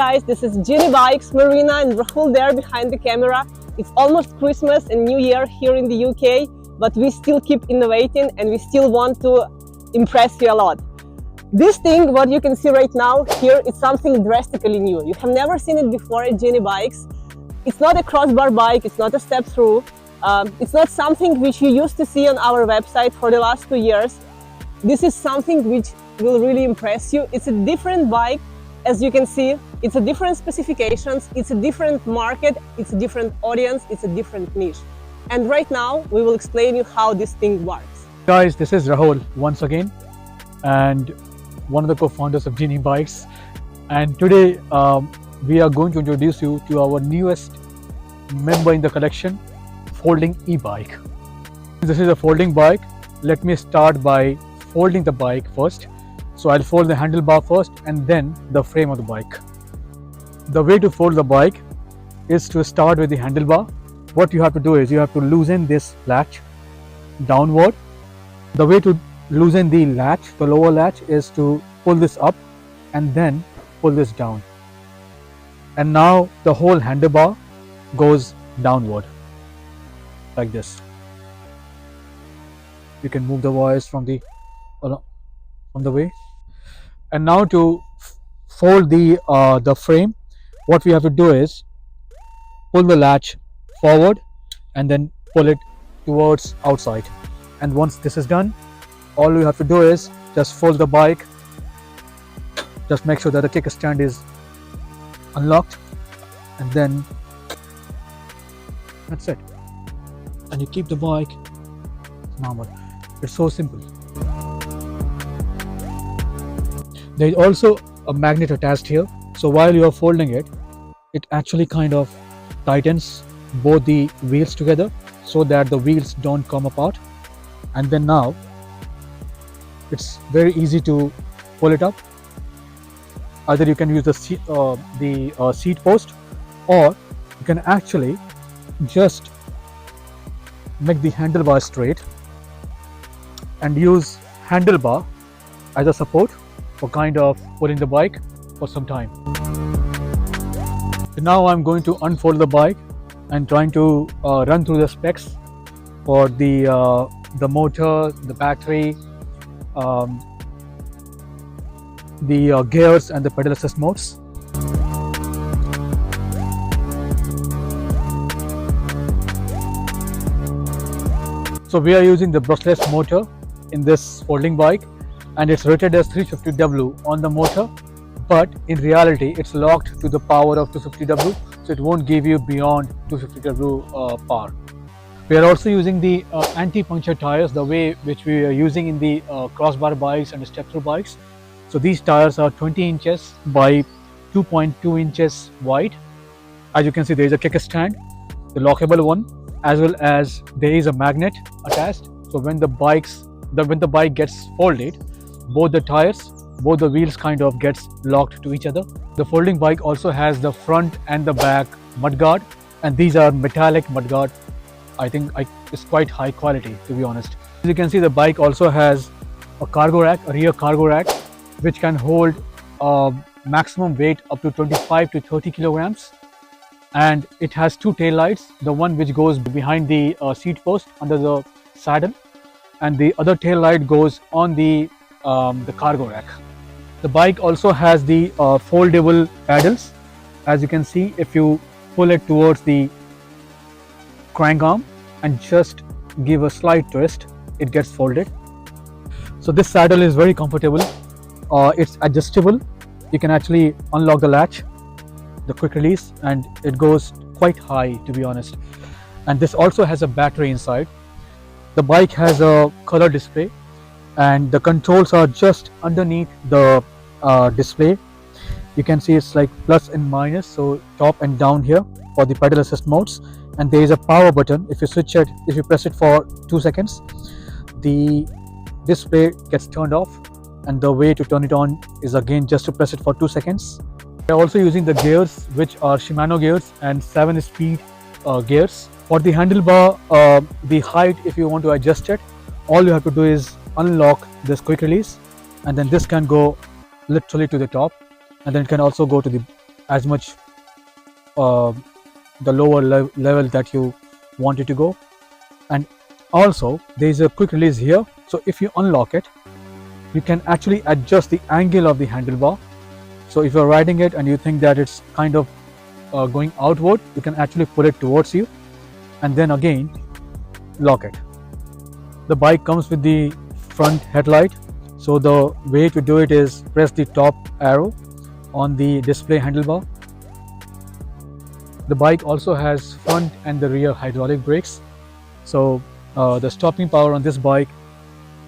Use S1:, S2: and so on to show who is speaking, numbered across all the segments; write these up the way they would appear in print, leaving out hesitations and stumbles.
S1: guys, this is Genie Bikes, Marina and Rahul there behind the camera. It's almost Christmas and New Year here in the UK, but we still keep innovating and we still want to impress you a lot. This thing, what you can see right now here, is something drastically new. You have never seen it before at Genie Bikes. It's not a crossbar bike, it's not a step through. It's not something which you used to see on our website for the last 2 years. This is something which will really impress you. It's a different bike. As you can see, it's a different specifications, it's a different market, it's a different audience, it's a different niche. And right now, we will explain you how this thing works.
S2: Guys, this is Rahul once again, and one of the co-founders of Genie Bikes. And today, we are going to introduce you to our newest member in the collection, folding e-bike. This is a folding bike. Let me start by folding the bike first. So I'll fold the handlebar first and then the frame of the bike. The way to fold the bike is to start with the handlebar. What you have to do is you have to loosen this latch downward. The way to loosen the latch, the lower latch, is to pull this up and then pull this down. And now the whole handlebar goes downward like this. You can move the wires from the way. And now to fold the frame, what we have to do is pull the latch forward and then pull it towards outside. And once this is done, all you have to do is just fold the bike. Just make sure that the kickstand is unlocked, and then that's it. And you keep the bike normal. It's so simple. There is also a magnet attached here, so while you are folding it, it actually kind of tightens both the wheels together so that the wheels don't come apart. And then now it's very easy to pull it up. Either you can use the seat post, or you can actually just make the handlebar straight and use handlebar as a support for kind of pulling the bike for some time. So now I'm going to unfold the bike and trying to run through the specs for the motor, the battery, the gears and the pedal assist modes. So we are using the brushless motor in this folding bike, and it's rated as 350W on the motor, but in reality it's locked to the power of 250W, so it won't give you beyond 250W power. We are also using the anti-puncture tires, the way which we are using in the crossbar bikes and step-through bikes. So these tires are 20 inches by 2.2 inches wide. As you can see, there is a kickstand, the lockable one, as well as there is a magnet attached. So when the bike gets folded, both the tires, both the wheels kind of gets locked to each other. The folding bike also has the front and the back mudguard, and these are metallic mudguard. I think it's quite high quality, to be honest. As you can see, the bike also has a cargo rack, a rear cargo rack, which can hold maximum weight up to 25 to 30 kilograms. And it has two tail lights, the one which goes behind the seat post under the saddle, and the other tail light goes on the cargo rack. The bike also has the foldable paddles. As you can see, if you pull it towards the crank arm and just give a slight twist, it gets folded. So this saddle is very comfortable. It's adjustable. You can actually unlock the latch, the quick release, and it goes quite high, to be honest. And this also has a battery inside. The bike has a color display, and the controls are just underneath the display. You can see it's like plus and minus, so top and down here for the pedal assist modes. And there is a power button. If you press it for 2 seconds, the display gets turned off, and the way to turn it on is again just to press it for 2 seconds. We are also using the gears, which are Shimano gears and 7-speed gears. For the handlebar, the height, if you want to adjust it, all you have to do is unlock this quick release, and then this can go literally to the top, and then it can also go to the as much the lower level that you want it to go. And also there is a quick release here, so if you unlock it, you can actually adjust the angle of the handlebar. So if you're riding it and you think that it's kind of going outward, you can actually pull it towards you and then again lock it. The bike comes with the front headlight, so the way to do it is press the top arrow on the display handlebar. The bike also has front and the rear hydraulic brakes, so the stopping power on this bike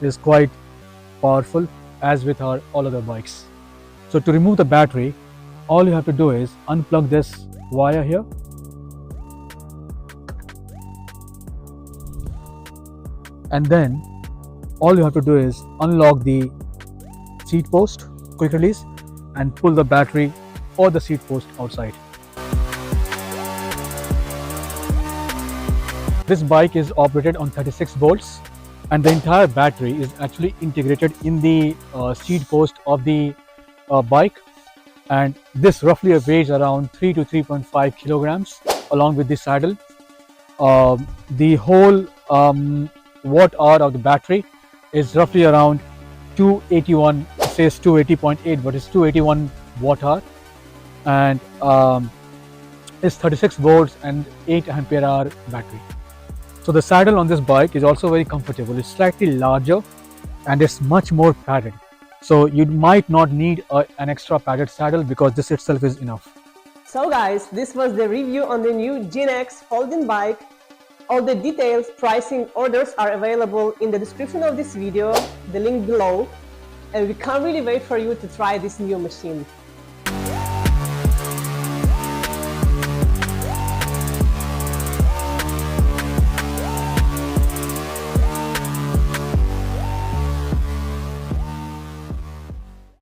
S2: is quite powerful, as with our all other bikes. So to remove the battery, all you have to do is unplug this wire here, and then all you have to do is unlock the seat post, quick release, and pull the battery or the seat post outside. This bike is operated on 36 volts, and the entire battery is actually integrated in the seat post of the bike, and this roughly weighs around 3 to 3.5 kilograms along with the saddle. The whole watt hour of the battery is roughly around 281, it says 280.8, but it's 281 watt hour, and it's 36 volts and 8 ampere hour battery. So the saddle on this bike is also very comfortable. It's slightly larger and it's much more padded. So you might not need an extra padded saddle because this itself is enough.
S1: So guys, this was the review on the new Gen X folding bike. All the details, pricing, orders are available in the description of this video, the link below, and we can't really wait for you to try this new machine.